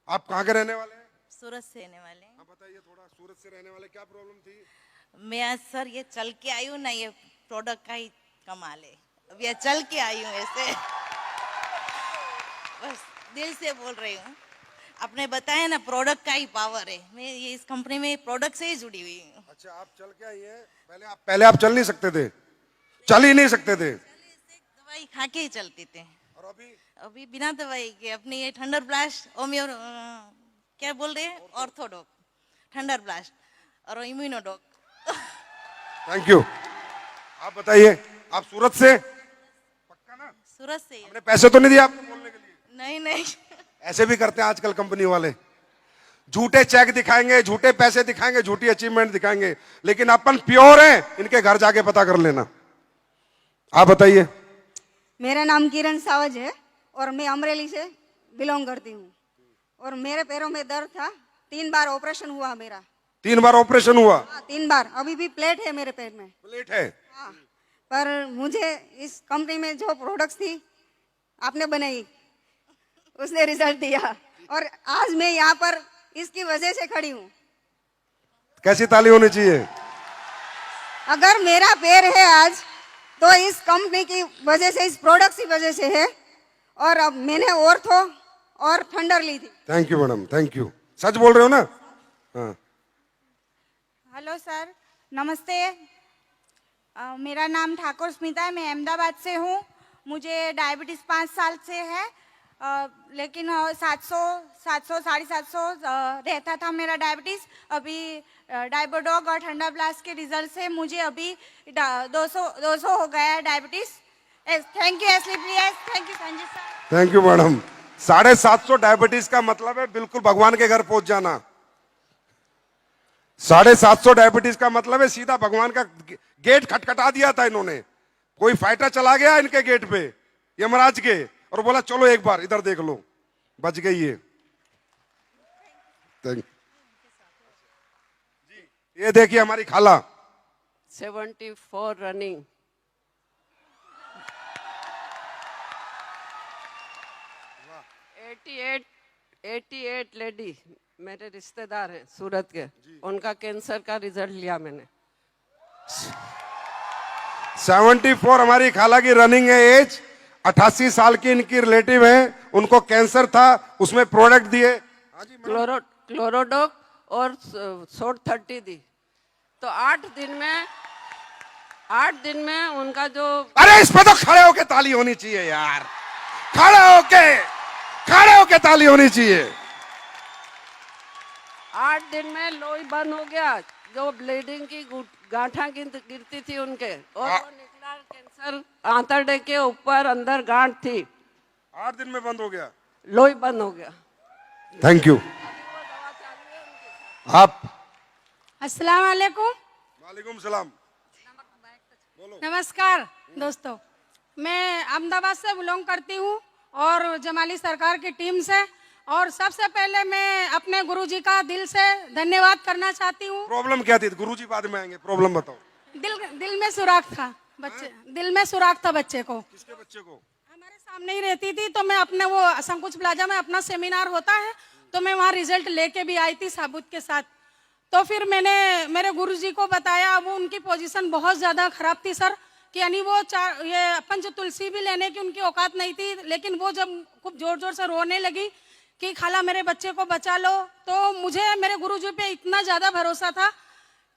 आप कहाँ के रहने वाले हैं? सूरत से रहने वाले हैं। हाँ बताइए थोड़ा, सूरत से रहने वाले, क्या प्रॉब्लम थी? मैं आज सर ये चल के आई हूँ ना, ये प्रोडक्ट का ही कमाल है। अब ये चल के आई हूँ ऐसे, बस दिल से बोल रही हूँ। आपने बताया ना प्रोडक्ट का ही पावर है, मैं ये इस कंपनी में प्रोडक्ट से ही जुड़ी हुई हूँ। अच्छा, आप चल के आई हैं। पहले आप चल नहीं सकते थे, चल ही नहीं सकते थे, दवाई खा के ही चलते थे। और अभी? अभी बिना दवाई के अपनी ये थंडर ब्लास्ट होम्यो क्या बोल रहे हैं, ऑर्थोडॉक, थंडर ब्लास्ट और इम्यूनोडॉक। Thank you. आप बताइए, आप सूरत से? पक्का ना? सूरत से ही। हमने पैसे तो नहीं दिए आपको बोलने के लिए? नहीं नहीं। ऐसे भी करते हैं आजकल कंपनी वाले, झूठे चेक दिखाएंगे, झूठे पैसे दिखाएंगे, झूठी अचीवमेंट दिखाएंगे, लेकिन अपन प्योर हैं, इनके घर जाके पता कर लेना। आप बताइए। मेरा नाम किरण सावज है और मैं अमरेली से बिलोंग करती हूँ। और मेरे पैरों में दर्द था, 3 बार ऑपरेशन हुआ मेरा। 3 बार ऑपरेशन हुआ? हाँ, 3 बार। अभी भी प्लेट है मेरे पैर में। प्लेट है? हाँ, पर मुझे इस कंपनी में जो प्रोडक्ट्स थी आपने बनाई, उसने रिजल्ट दिया और आज मैं यहाँ पर इसकी वजह से खड़ी हूँ। कैसी ताली होनी चाहिए? अगर मेरा पैर है आज, तो इस कंपनी की वजह से, इस प्रोडक्ट की वजह से है। और अब मैंने ऑर्थो और थंडर ली थी। Thank you madam, thank you. सच बोल रहे हो ना? हाँ। हेलो सर, नमस्ते। मेरा नाम ठाकुर स्मिता है, मैं अहमदाबाद से हूँ। मुझे डायबिटीज़ 5 साल से है, लेकिन 700 750 रहता था मेरा डायबिटीज़। अभी डायबोडॉग और ठंडा ब्लास्ट के रिजल्ट से मुझे अभी 200 हो गया है डायबिटीज़। थैंक यू एसलीप्लियस, thank you Sanjay sir. Thank you madam. 750 diabetes का मतलब है बिल्कुल भगवान के घर पहुंच जाना। 750 डायबिटीज का मतलब है सीधा भगवान का गेट खटखटा दिया था इन्होंने। कोई फाइटर चला गया इनके गेट पे, यमराज के, और बोला चलो एक बार इधर देख लो, बच गई ये। थैंक जी। ये देखिए हमारी खाला, 74 रनिंग। 88 लेडी मेरे रिश्तेदार हैं सूरत के, उनका कैंसर का रिजल्ट लिया मैंने। 74 हमारी खाला की रनिंग है एज। 88 साल की इनकी रिलेटिव है, उनको कैंसर था, उसमें प्रोडक्ट दिए। क्लोरोडोक और सोट 30 दी, तो 8 दिन में उनका जो। अरे इस पे तो खड़े होके ताली होनी चाहिए यार, खड़े होके ताली होनी चाहिए। 8 दिन में लोई बंद हो गया, जो ब्लीडिंग की गांठा गिरती थी उनके, और वो निकला कैंसर आंतरडे के ऊपर अंदर गांठ थी। 8 दिन में बंद हो गया, लोई बंद हो गया। Thank you. आप? अस्सलाम वालेकुम। वालेकुम सलाम। नमस्कार दोस्तों, मैं अहमदाबाद से बिलोंग करती हूँ और जमाली सरकार की टीम से। और सबसे पहले मैं अपने गुरुजी का दिल से धन्यवाद करना चाहती हूँ। प्रॉब्लम क्या थी? गुरुजी बाद में आएंगे, प्रॉब्लम बताओ। दिल में सुराख था बच्चे, दिल में सुराख था बच्चे को। किसके बच्चे को? हमारे सामने ही रहती थी, तो मैं अपने वो संकुच प्लाजा में अपना सेमिनार होता है, तो मैं वहाँ रिजल्ट लेके भी आई थी साबुत के साथ। तो फिर मैंने मेरे गुरुजी को बताया, वो उनकी पोजीशन बहुत ज़्यादा खराब थी सर, कि यानी वो ये पंच तुलसी भी लेने की उनकी औकात नहीं थी। लेकिन वो जब खूब जोर जोर से रोने लगी कि खाला मेरे बच्चे को बचा लो, तो मुझे मेरे गुरुजी पे इतना ज़्यादा भरोसा था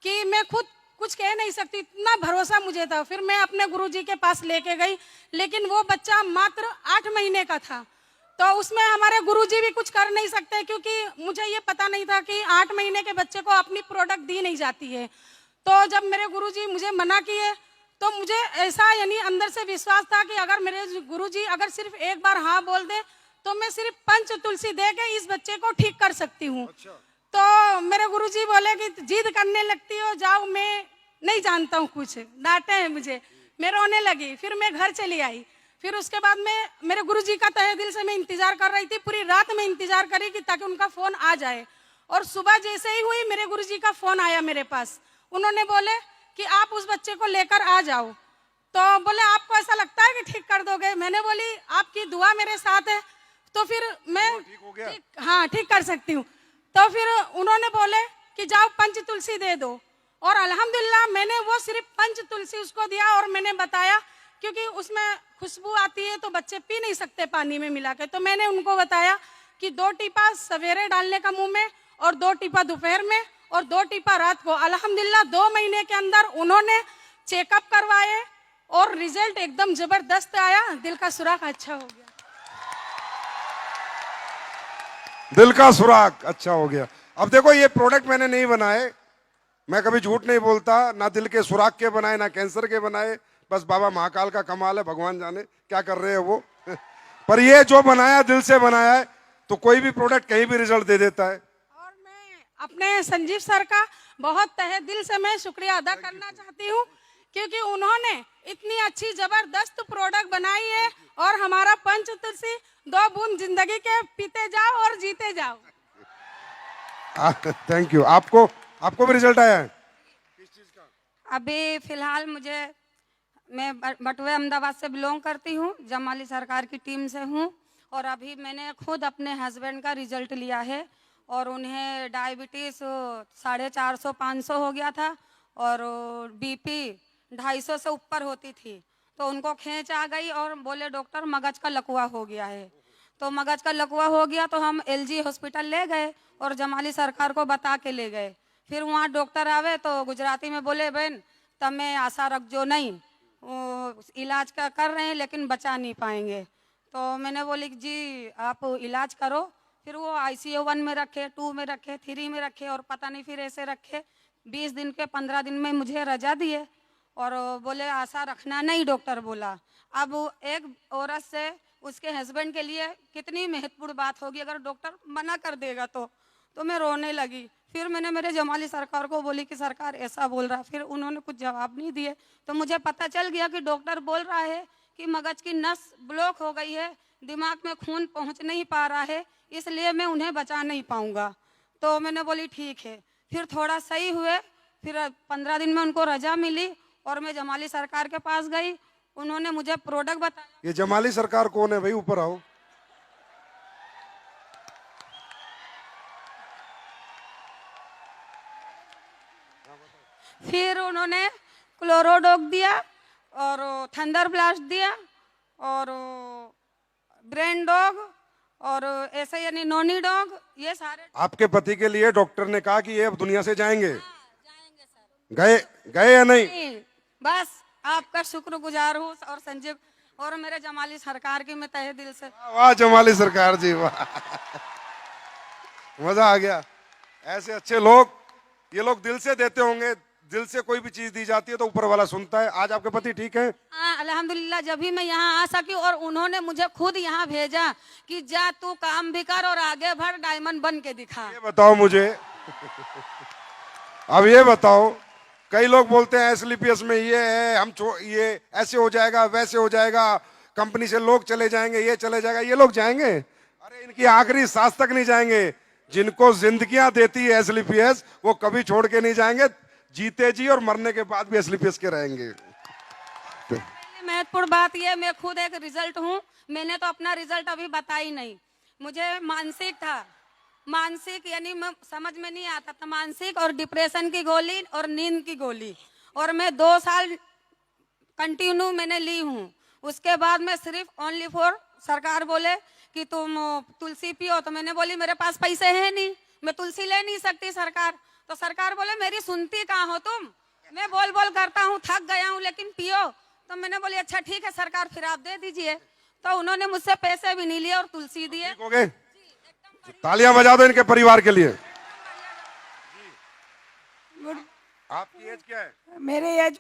कि मैं खुद कुछ कह नहीं सकती, इतना भरोसा मुझे था। फिर मैं अपने गुरुजी के पास लेके गई, लेकिन वो बच्चा मात्र 8 महीने का था, तो उसमें हमारे गुरुजी भी कुछ कर नहीं सकते, क्योंकि मुझे ये पता नहीं था कि 8 महीने के बच्चे को अपनी प्रोडक्ट दी नहीं जाती है। तो जब मेरे गुरुजी मुझे मना किए, तो मुझे ऐसा यानी अंदर से विश्वास था कि अगर मेरे गुरुजी अगर सिर्फ एक बार हाँ बोल दे, तो मैं सिर्फ पंच तुलसी दे के इस बच्चे को ठीक कर सकती हूँ। अच्छा। तो मेरे गुरुजी बोले कि जिद करने लगती हो, जाओ, मैं नहीं जानता हूँ कुछ, डांटे हैं मुझे। मैं रोने लगी, फिर मैं घर चली आई। फिर उसके बाद में मेरे गुरुजी का तहे दिल से मैं इंतजार कर रही थी, पूरी रात में इंतजार करी कि ताकि उनका फोन आ जाए। और सुबह जैसे ही हुई, मेरे गुरुजी का फोन आया मेरे पास। उन्होंने बोले कि आप उस बच्चे को लेकर आ जाओ। तो बोले आपको ऐसा लगता है कि ठीक कर दोगे? मैंने बोली आपकी दुआ मेरे साथ है, तो फिर मैं ठीक हो गया? हाँ ठीक कर सकती हूँ। तो फिर उन्होंने बोले कि जाओ पंच तुलसी दे दो, और अल्हम्दुलिल्लाह मैंने वो सिर्फ पंच तुलसी उसको दिया, और मैंने बताया क्योंकि उसमें खुशबू आती है तो बच्चे पी नहीं सकते पानी में मिला के, तो मैंने उनको बताया कि 2 टीपा सवेरे डालने का मुंह में, और 2 टीपा दोपहर में, और 2 टीपा रात को। अल्हम्दुलिल्लाह 2 महीने के अंदर उन्होंने चेकअप करवाए और रिजल्ट एकदम जबरदस्त आया, दिल का सुराख अच्छा हो गया। दिल का सुराग अच्छा हो गया। अब देखो ये प्रोडक्ट मैंने नहीं बनाए, मैं कभी झूठ नहीं बोलता, ना दिल के सुराग के बनाए ना कैंसर के बनाए, बस बाबा महाकाल का कमाल है, भगवान जाने क्या कर रहे हैं वो पर ये जो बनाया दिल से बनाया है, तो कोई भी प्रोडक्ट कहीं भी रिजल्ट दे देता है। और मैं अपने संजीव सर का बहुत तहे दिल से मैं शुक्रिया अदा करना चाहती हूँ, क्योंकि उन्होंने इतनी अच्छी जबरदस्त प्रोडक्ट बनाई है, और हमारा पंच तुलसी 2 बूंद जिंदगी के पीते जाओ और जीते जाओ। Thank you. आपको भी रिजल्ट आया है? अभी फिलहाल मैं बटुए अहमदाबाद से बिलोंग करती हूँ, जमाली सरकार की टीम से हूँ, और अभी मैंने खुद अपने हस्बैंड का रिजल्ट लिया है, और उन्हें डायबिटीज़ 450-500 हो गया था, और बीपी 250 से ऊपर होती थी, तो उनको खींच आ गई और बोले डॉक्टर मगज का लकवा हो गया है। तो मगज का लकवा हो गया तो हम LG हॉस्पिटल ले गए और जमाली सरकार को बता के ले गए। फिर वहाँ डॉक्टर आवे तो गुजराती में बोले बहन तमें आशा रखजो नहीं, वो इलाज का कर रहे हैं लेकिन बचा नहीं पाएंगे। तो मैंने बोली जी आप इलाज करो। फिर वो ICU 1 में रखे, 2 में रखे, 3 में रखे, और पता नहीं फिर ऐसे रखे 20 दिन के 15 दिन में मुझे रजा दिए, और बोले आशा रखना नहीं, डॉक्टर बोला। अब एक औरत से उसके हस्बैंड के लिए कितनी महत्वपूर्ण बात होगी, अगर डॉक्टर मना कर देगा तो मैं रोने लगी। फिर मैंने मेरे जमाली सरकार को बोली कि सरकार ऐसा बोल रहा, फिर उन्होंने कुछ जवाब नहीं दिए, तो मुझे पता चल गया कि डॉक्टर बोल रहा है कि मगज की नस ब्लॉक हो गई है, दिमाग में खून पहुंच नहीं पा रहा है, इसलिए मैं उन्हें बचा नहीं पाऊंगा। तो मैंने बोली ठीक है। फिर थोड़ा सही हुए, फिर 15 दिन में उनको रजा मिली, और मैं जमाली सरकार के पास गई, उन्होंने मुझे प्रोडक्ट बताया। ये जमाली सरकार कौन है भाई? ऊपर आओ। फिर उन्होंने क्लोरोडॉग दिया, और थंडर ब्लास्ट दिया, और ब्रेन डॉग, और ऐसे यानी नोनी डॉग, ये सारे। आपके पति के लिए डॉक्टर ने कहा कि ये अब दुनिया से जाएंगे? गए या नहीं? बस आपका शुक्रगुजार हूँ, और संजीव और मेरे जमाली सरकार की मैं तहे दिल से। वाह जमाली सरकार जी वाह मजा आ गया। ऐसे अच्छे लोग, ये लोग दिल से देते होंगे, दिल से कोई भी चीज दी जाती है तो ऊपर वाला सुनता है। आज आपके पति ठीक है? हाँ अल्हम्दुलिल्लाह, जब भी मैं यहाँ आ सकी, और उन्होंने मुझे खुद यहाँ भेजा कि जा तू काम भी कर और आगे बढ़, डायमंड बन के दिखा। ये बताओ मुझे अब ये बताओ, कई लोग बोलते हैं SLPS में ये है, ये ऐसे हो जाएगा वैसे हो जाएगा, कंपनी से लोग चले जाएंगे, ये चले जाएगा। ये लोग जाएंगे? अरे इनकी आखिरी सांस तक नहीं जाएंगे। जिनको जिंदगियां देती है SLPS, वो कभी छोड़ के नहीं जाएंगे, जीते जी और मरने के बाद भी SLPS के रहेंगे। महत्वपूर्ण बात ये, मैं खुद एक रिजल्ट हूँ। मैंने तो अपना रिजल्ट अभी बताई नहीं। मुझे मानसिक था, मानसिक यानी मैं समझ में नहीं आता था, मानसिक और डिप्रेशन की गोली और नींद की गोली, और मैं 2 साल कंटिन्यू मैंने ली हूँ। उसके बाद मैं सिर्फ ओनली फॉर, सरकार बोले कि तुम तुलसी पियो, तो मैंने बोली मेरे पास पैसे हैं नहीं, मैं तुलसी ले नहीं सकती सरकार। तो सरकार बोले मेरी सुनती कहाँ हो तुम, मैं बोल बोल करता हूँ, थक गया हूँ, लेकिन पियो। तो मैंने बोली अच्छा ठीक है सरकार, फिर आप दे दीजिए। तो उन्होंने मुझसे पैसे भी नहीं लिए और तुलसी दिए। हो गए? तालियां बजा दो इनके परिवार के लिए। आपकी एज क्या है? मेरी एज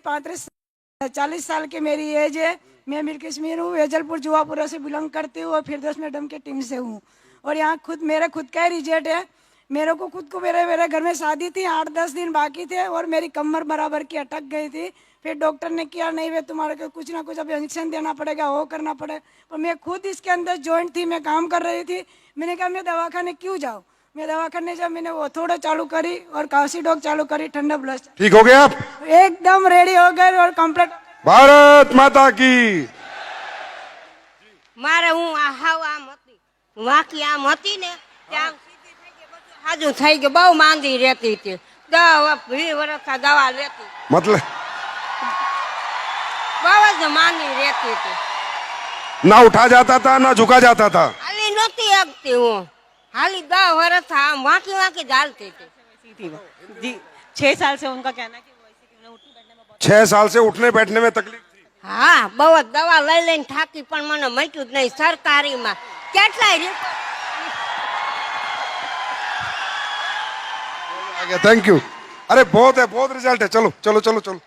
40 साल की मेरी एज है। मैं मीर कश्मीर हूँ, वेजलपुर जुआपुरा से बिलोंग करती हूँ, और फिरदौस मैडम के टीम से हूँ। और यहाँ मेरा खुद का रिजल्ट है। मेरे को खुद को मेरे घर में शादी थी, 8-10 दिन बाकी थे, और मेरी कमर बराबर की अटक गई थी। फिर डॉक्टर ने किया नहीं वे तुम्हारे को कुछ ना कुछ अब इंजेक्शन देना पड़ेगा, वो करना पड़ेगा। और मैं खुद इसके अंदर जॉइंट थी, मैं काम कर रही थी। मैंने कहा मैं दवाखाने क्यों जाऊँ, मैं दवाखाने जब मैंने वो थोड़ा चालू करी और काशी डॉग चालू करी, ठंडा ब्लस्ट। ठीक हो गया आप? एकदम रेडी हो गए और कंप्लीट। भारत माता की। मारे हूँ हवा मती વાકી આમ હતી ને ત્યાં હાજુ થઈ ગયું, બહુ માંદી રહેતી હતી, 10-20 વર્ષ દવા લેતી, मतलब બહુ જ માંદી રહેતી હતી, ना उठा जाता था ना झुका जाता था। હાલી નહોતી શકતી હું, હાલી 10 વર્ષ આમ વાંકી વાંકી જ હાલતી હતી। जी 6 साल से उनका कहना है कि वो ऐसे कि उन्हें उठने बैठने में बहुत 6 साल से उठने बैठने में तकलीफ थी। હા બહુ જ દવા લઈ લઈને થાકી પણ મને મટ્યું જ નહીં। સરકારીમાં કેટલાય રિપોર્ટ आ गया, थैंक यू। अरे बहुत है, बहुत रिजल्ट है, चलो चलो चलो चलो।